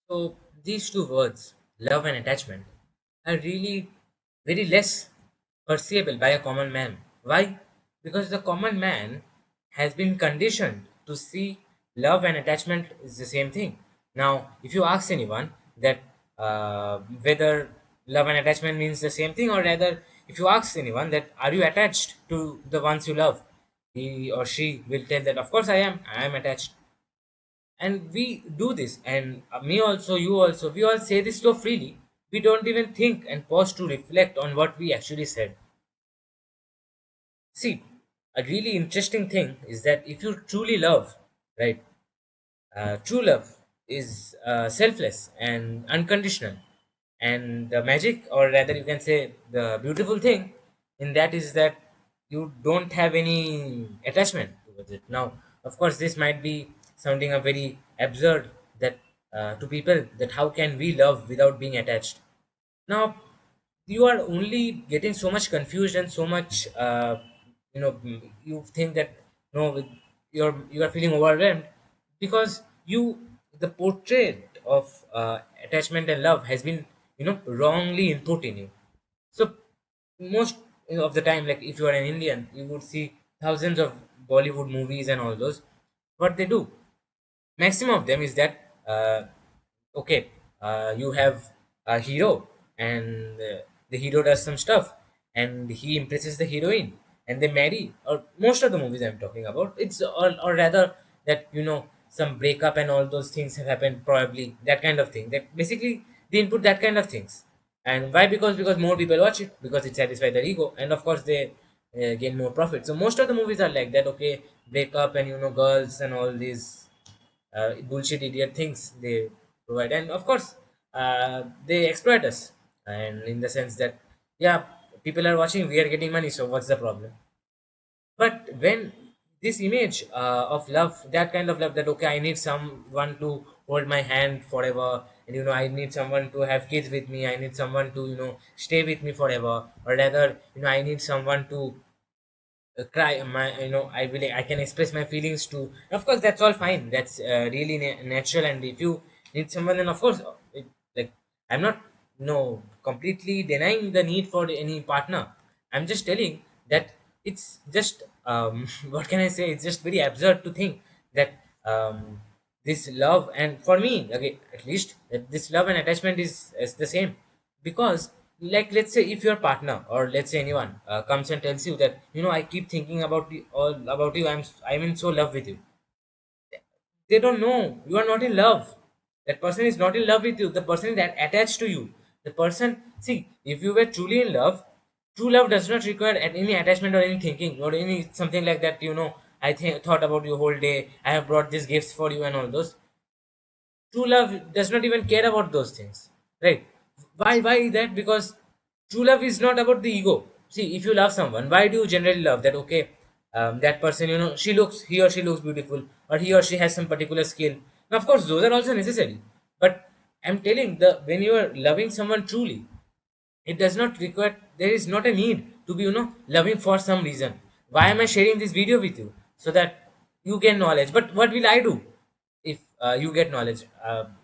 So these two words, love and attachment, are really very less perceivable by a common man. Why? Because the common man has been conditioned to see love and attachment is the same thing. Now, if you ask anyone that whether love and attachment means the same thing, or rather, if you ask anyone that are you attached to the ones you love, he or she will tell that of course I am attached. And we do this, and me also, you also, we all say this so freely, we don't even think and pause to reflect on what we actually said. See, a really interesting thing is that if you truly love, right, true love is selfless and unconditional. And the magic, or rather, you can say the beautiful thing in that is that you don't have any attachment towards it. Now, of course, this might be sounding a very absurd that to people, that how can we love without being attached? Now, you are only getting so much confused and so much, you think that no, you are feeling overwhelmed because the portrait of attachment and love has been wrongly input in you. So most of the time, like if you are an Indian, you would see thousands of Bollywood movies and all those. What they do, maximum of them, is that okay, you have a hero, and the hero does some stuff and he impresses the heroine and they marry. Or most of the movies I'm talking about, it's or rather that some breakup and all those things have happened, probably that kind of thing, that basically they input that kind of things. And why? Because more people watch it, because it satisfies their ego, and of course they gain more profit. So most of the movies are like that. Okay, breakup and girls and all these bullshit idiot things they provide. And of course they exploit us, and in the sense that, yeah, people are watching, we are getting money, so what's the problem? But when this image of love, that kind of love, that okay, I need someone to hold my hand forever, and I need someone to have kids with me, I need someone to stay with me forever, or rather, I need someone to cry my I can express my feelings to. Of course, that's all fine, that's really natural. And if you need someone, then of course like, I'm not completely denying the need for any partner. I'm just telling that it's just what can I say, it's just very absurd to think that this love, and for me, okay, at least, that this love and attachment is the same. Because, like, let's say if your partner, or let's say anyone comes and tells you that I keep thinking about you, all about you, I'm in so love with you. They don't know you are not in love. That person is not in love with you, the person is attached to you. The person, see, if you were truly in love, true love does not require any attachment or any thinking or any something like that. I thought about you whole day, I have brought these gifts for you and all those. True love does not even care about those things, right? Why that? Because true love is not about the ego. See, if you love someone, why do you generally love that? Okay, that person, he or she looks beautiful, or he or she has some particular skill. Now, of course, those are also necessary, but I'm telling, the when you are loving someone truly, it does not require, there is not a need to be loving for some reason. Why am I sharing this video with you? So that you gain knowledge. But what will I do if you get knowledge?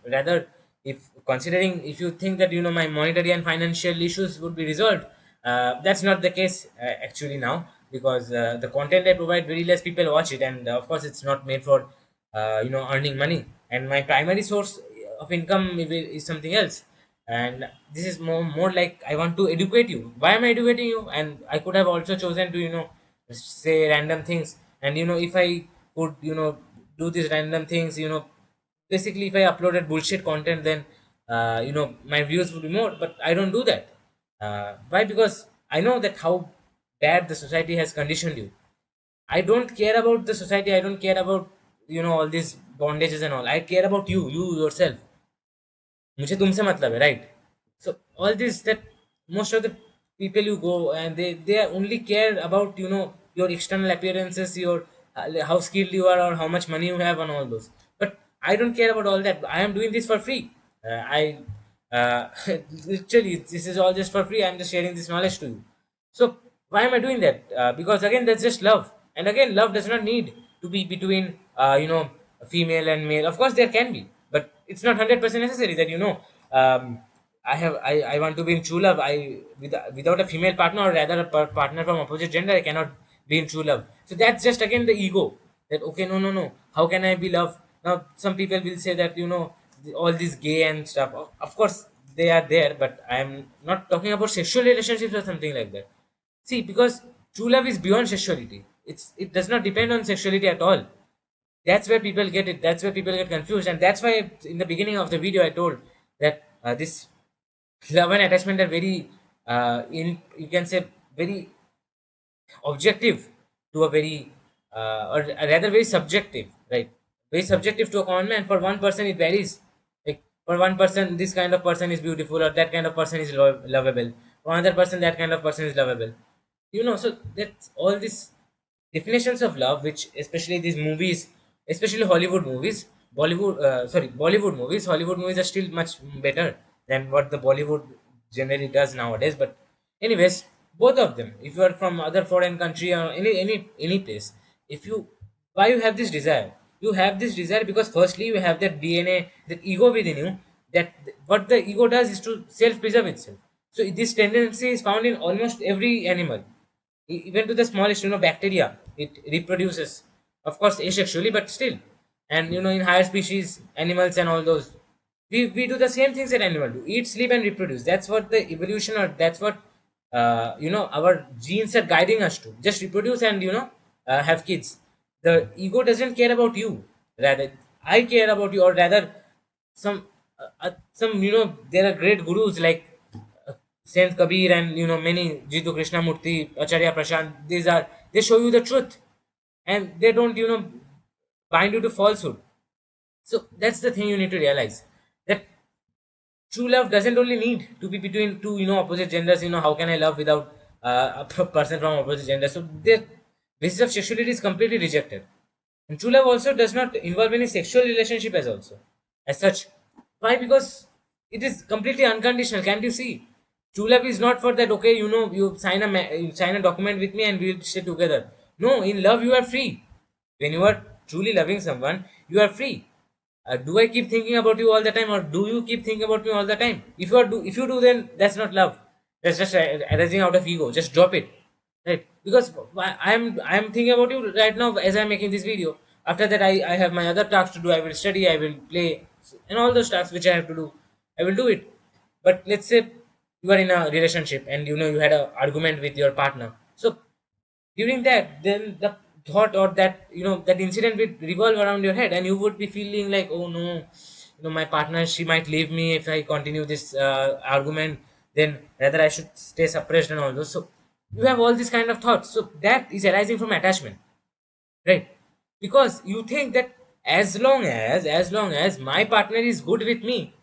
Rather, if considering, if you think that my monetary and financial issues would be resolved, that's not the case actually now. Because the content I provide, very less people watch it, and of course it's not made for earning money. And my primary source of income is something else. And this is more like, I want to educate you. Why am I educating you? And I could have also chosen to say random things. And if I could do these random things, basically, if I uploaded bullshit content, then my views would be more. But I don't do that. Why? Because I know that how bad the society has conditioned you. I don't care about the society, I don't care about all these bondages and all. I care about you yourself. मुझे तुमसे मतलब है, right? So all this, that most of the people you go, and they only care about your external appearances, your how skilled you are, or how much money you have, and all those. But I don't care about all that. I am doing this for free. I literally, this is all just for free. I'm just sharing this knowledge to you. So why am I doing that? Because again, that's just love. And again, love does not need to be between a female and male. Of course there can be, but it's not 100% necessary that I want to be in true love. Without a female partner, or rather a partner from opposite gender, I cannot be in true love. So that's just again the ego, that okay, no, no, no, how can I be loved? Now some people will say that all this gay and stuff, of course they are there, but I am not talking about sexual relationships or something like that. See, because true love is beyond sexuality. It does not depend on sexuality at all. That's where people get it. That's where people get confused, and that's why in the beginning of the video I told that this love and attachment are very in you can say very objective to a very or rather very subjective, right? Very subjective to a common man. For one person it varies. Like for one person this kind of person is beautiful, or that kind of person is lovable. For another person that kind of person is lovable. So that's all these definitions of love, which especially these movies, especially Hollywood movies, Bollywood movies. Hollywood movies are still much better than what the Bollywood generally does nowadays. But anyways, both of them, if you are from other foreign country or any place, if you why you have this desire, you have this desire because firstly you have that DNA, that ego within you, that what the ego does is to self-preserve itself. So this tendency is found in almost every animal. Even to the smallest bacteria, it reproduces, of course asexually, but still. And in higher species animals and all those, we do the same things that animal do: eat, sleep, and reproduce. That's what the evolution, or that's what our genes are guiding us to, just reproduce and have kids. The ego doesn't care about you, rather I care about you, or rather some there are great gurus like Saint Kabir, and many Jitu Krishnamurti, Acharya Prashant. They show you the truth, and they don't bind you to falsehood. So that's the thing you need to realize, that true love doesn't only need to be between two opposite genders. How can I love without a person from opposite gender? So the basis of sexuality is completely rejected. And true love also does not involve any sexual relationship as such. Why? Because it is completely unconditional. Can't you see? True love is not for that. Okay, you sign a document with me and we'll stay together. No, in love you are free. When you are truly loving someone, you are free. Do I keep thinking about you all the time, or do you keep thinking about me all the time? If you do, then that's not love. That's just arising out of ego. Just drop it, right? Because I'm thinking about you right now as I'm making this video. After that, I have my other tasks to do. I will study, I will play, and all those tasks which I have to do, I will do it. But let's say you are in a relationship and you had an argument with your partner. So during that, then the thought, or that that incident will revolve around your head, and you would be feeling like, oh no, my partner, she might leave me if I continue this argument. Then rather I should stay suppressed and all those. So you have all these kind of thoughts. So that is arising from attachment, right? Because you think that as long as my partner is good with me,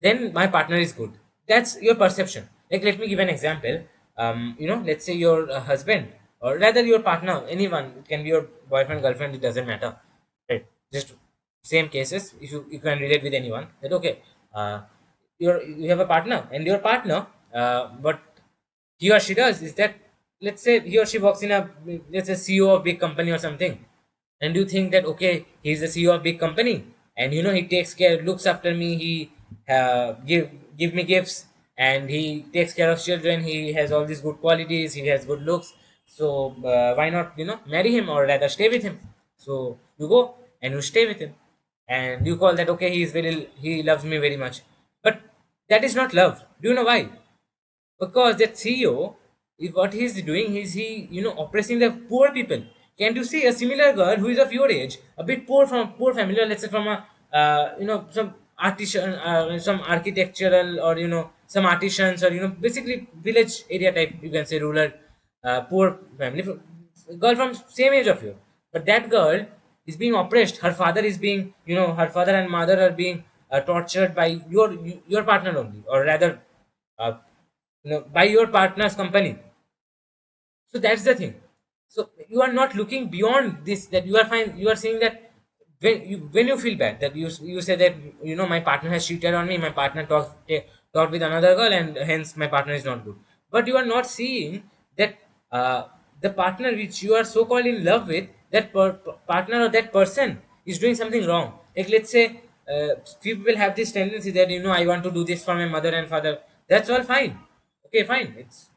then my partner is good. That's your perception. Like, let me give an example. Let's say your husband, or rather your partner, anyone, it can be your boyfriend, girlfriend, it doesn't matter, right? Just same cases. If you can relate with anyone, that okay, uh, you have a partner, and your partner, what he or she does is that, let's say he or she works in a, let's say, CEO of big company or something, and you think that okay, he's the CEO of big company, and he takes care, looks after me, he give me gifts, and he takes care of children, he has all these good qualities, he has good looks. So why not marry him, or rather stay with him? So you go and you stay with him, and you call that okay, he loves me very much. But that is not love. Do you know why? Because that CEO, if what he's doing is he oppressing the poor people. Can't you see a similar girl who is of your age, a bit poor, from poor family, or let's say from a some artisan, some architectural, or some artisans, or basically village area type, you can say rural, poor family, girl from same age of you, but that girl is being oppressed. Her father is being, her father and mother are being tortured by your partner only, or rather uh, by your partner's company. So that's the thing. So you are not looking beyond this, that you are fine, you are saying that when you feel bad, that you say that my partner has cheated on me, my partner talked with another girl, and hence my partner is not good. But you are not seeing that the partner which you are so called in love with, that partner or that person is doing something wrong. Like, let's say people have this tendency that, I want to do this for my mother and father. That's all fine. Okay, fine. It's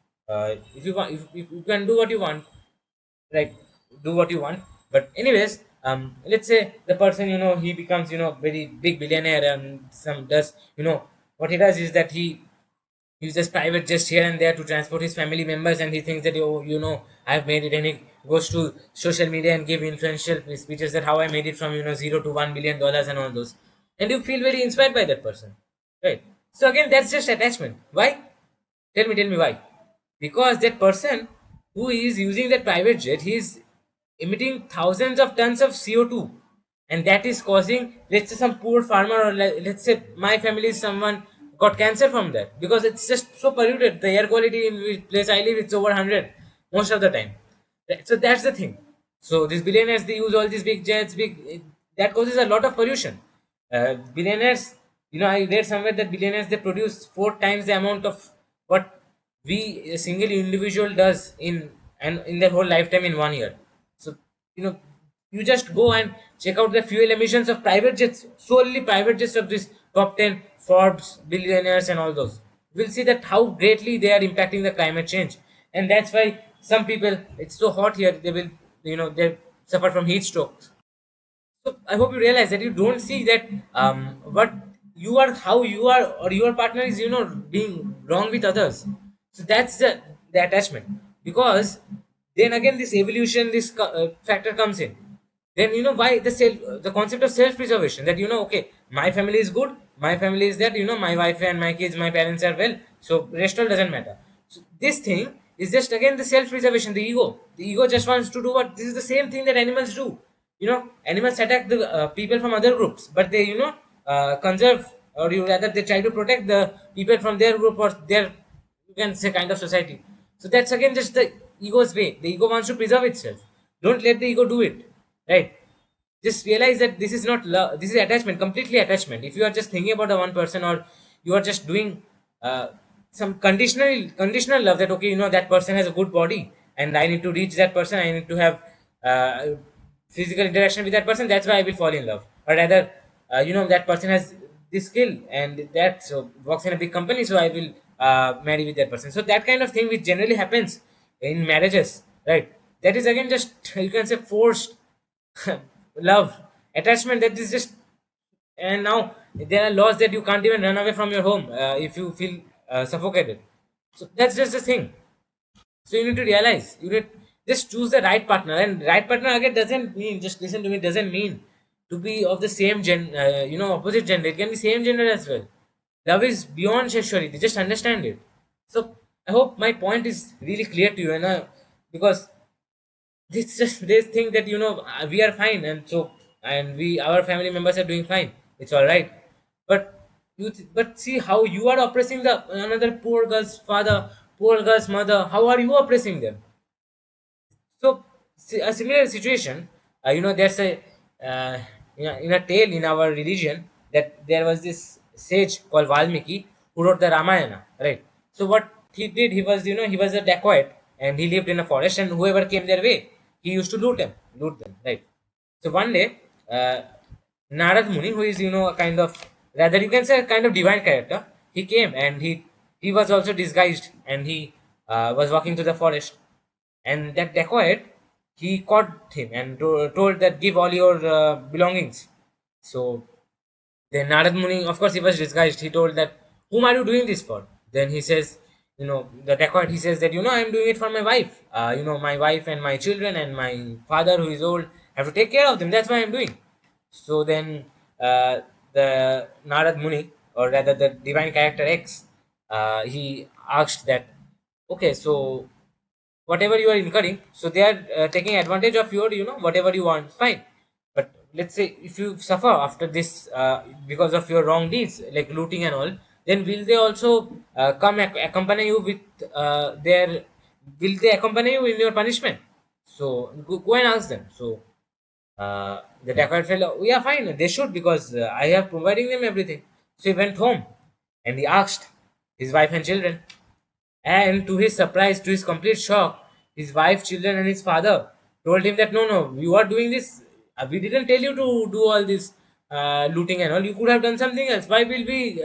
if you want, if you can do what you want, right, do what you want. But anyways, let's say the person, he becomes, very big billionaire, and some does, what he does is that he uses private jets here and there to transport his family members, and he thinks that, oh, I've made it. And he goes to social media and give influential speeches that how I made it from, zero to $1 billion and all those. And you feel very inspired by that person, right? So again, that's just attachment. Why? Tell me why. Because that person who is using that private jet, he is emitting thousands of tons of CO2, and that is causing, let's say, some poor farmer, or let's say my family is someone got cancer from that, because it's just so polluted. The air quality in which place I live, it's over 100 most of the time. So that's the thing. So these billionaires, they use all these big jets, that causes a lot of pollution. Billionaires, I read somewhere that billionaires, they produce 4 times the amount of what we, a single individual, does in their whole lifetime in 1 year. So, you know you just go and check out the fuel emissions of private jets, solely private jets of this top 10 Forbes billionaires and all those. We'll see that how greatly they are impacting the climate change. And that's why some people, it's so hot here, they will, they suffer from heat strokes. So I hope you realize that you don't see that, what you are, how you are, or your partner is, being wrong with others. So that's the attachment. Because then again, this evolution, this factor comes in. Then, why the concept of self preservation, that, okay, my family is good, my family is that, my wife and my kids, my parents are well, so rest all doesn't matter. So this thing is just again the self preservation, the ego just wants to do what, this is the same thing that animals do. Animals attack the people from other groups, but they, conserve, or you rather, they try to protect the people from their group, or their, you can say, kind of society. So that's again just the ego's way. The ego wants to preserve itself. Don't let the ego do it, right? Just realize that this is not love, this is attachment, completely attachment. If you are just thinking about the one person, or you are just doing some conditional love, that, okay, that person has a good body, and I need to reach that person, I need to have uh, physical interaction with that person, that's why I will fall in love. Or rather, that person has this skill, and that so works in a big company, so I will marry with that person. So that kind of thing which generally happens in marriages, right? That is again just, you can say, forced love, attachment, that is just. And now there are laws that you can't even run away from your home if you feel suffocated. So that's just the thing. So you need to realize, you need, just choose the right partner. And right partner again doesn't mean, just listen to me, doesn't mean to be of the same opposite gender. It can be same gender as well. Love is beyond sexuality, just understand it. So I hope my point is really clear to you. And because this just this thing that, we are fine, and so, and we, our family members are doing fine, it's all right. But but see how you are oppressing the another poor girl's father, poor girl's mother. How are you oppressing them? So a similar situation, there's a in a tale in our religion, that there was this sage called Valmiki who wrote the Ramayana, right? So what he did, he was, he was a dacoit, and he lived in a forest, and whoever came their way, he used to loot them, right? So one day, Narad Muni, who is, a kind of, rather you can say, a kind of divine character, he came, and he was also disguised, and he was walking through the forest. And that dacoit, he caught him and told that, give all your belongings. So then Narad Muni, of course, he was disguised. He told that, whom are you doing this for? Then he says, the dacoit, he says that, I am doing it for my wife. My wife and my children and my father, who is old, have to take care of them. That's why I'm doing. So then the Narad Muni, or rather the divine character X, he asked that, okay, so whatever you are incurring, so they are taking advantage of your, whatever you want, fine. But let's say if you suffer after this because of your wrong deeds, like looting and all, then will they also come accompany you with their, will they accompany you in your punishment? So go and ask them. So the dacoit fellow, "Oh, yeah, fine, they should, because I have providing them everything." So he went home, and he asked his wife and children, and to his surprise, to his complete shock, his wife, children, and his father told him that, no, no, you are doing this. We didn't tell you to do all this. looting and all. You could have done something else. Why will we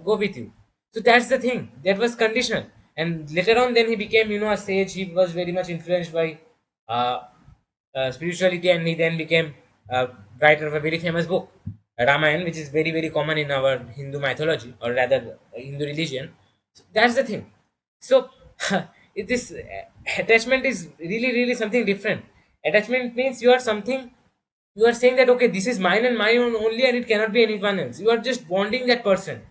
go with you? So that's the thing. That was conditional. And later on, then he became, a sage. He was very much influenced by uh, spirituality, and he then became a writer of a very famous book, Ramayana, which is very, very common in our Hindu mythology, or rather, Hindu religion. So that's the thing. So, this attachment is really, really something different. Attachment means you are saying that okay, this is mine and mine only, and it cannot be anyone else. You are just bonding that person.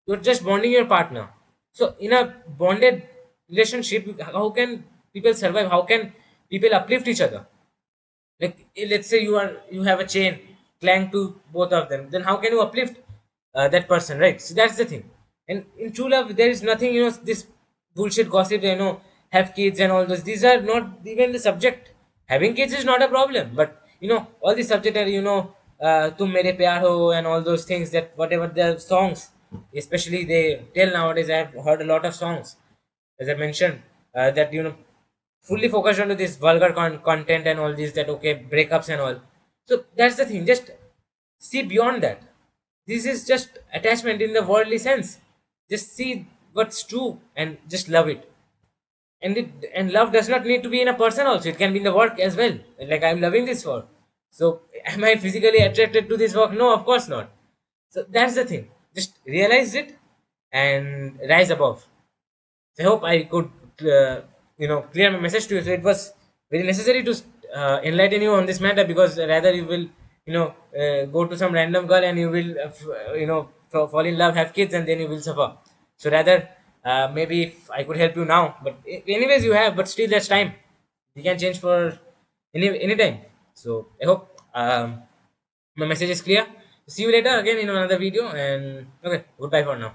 You are just bonding your partner. So in a bonded relationship, how can people survive? How can people uplift each other? Like, let's say you have a chain clang to both of them, then how can you uplift that person, right? So that's the thing. And in true love there is nothing, this bullshit gossip, have kids and all those, these are not even the subject. Having kids is not a problem, but all the subject are, tum mere pyar ho and all those things, that whatever the songs, especially they tell nowadays. I have heard a lot of songs, as I mentioned, that fully focused onto this vulgar content and all this, that okay, breakups and all. So that's the thing, just see beyond that. This is just attachment in the worldly sense. Just see what's true and just love it. And love does not need to be in a person also, it can be in the work as well. Like, I'm loving this work, so am I physically attracted to this work? No, of course not. So that's the thing, just realize it and rise above. I hope I could, clear my message to you. So it was very necessary to enlighten you on this matter, because rather you will, go to some random girl and you will, fall in love, have kids, and then you will suffer. So rather, maybe if I could help you now, but anyways, you have, but still, there's time. You can change for any time. So I hope my message is clear. See you later again in another video, and okay, goodbye for now.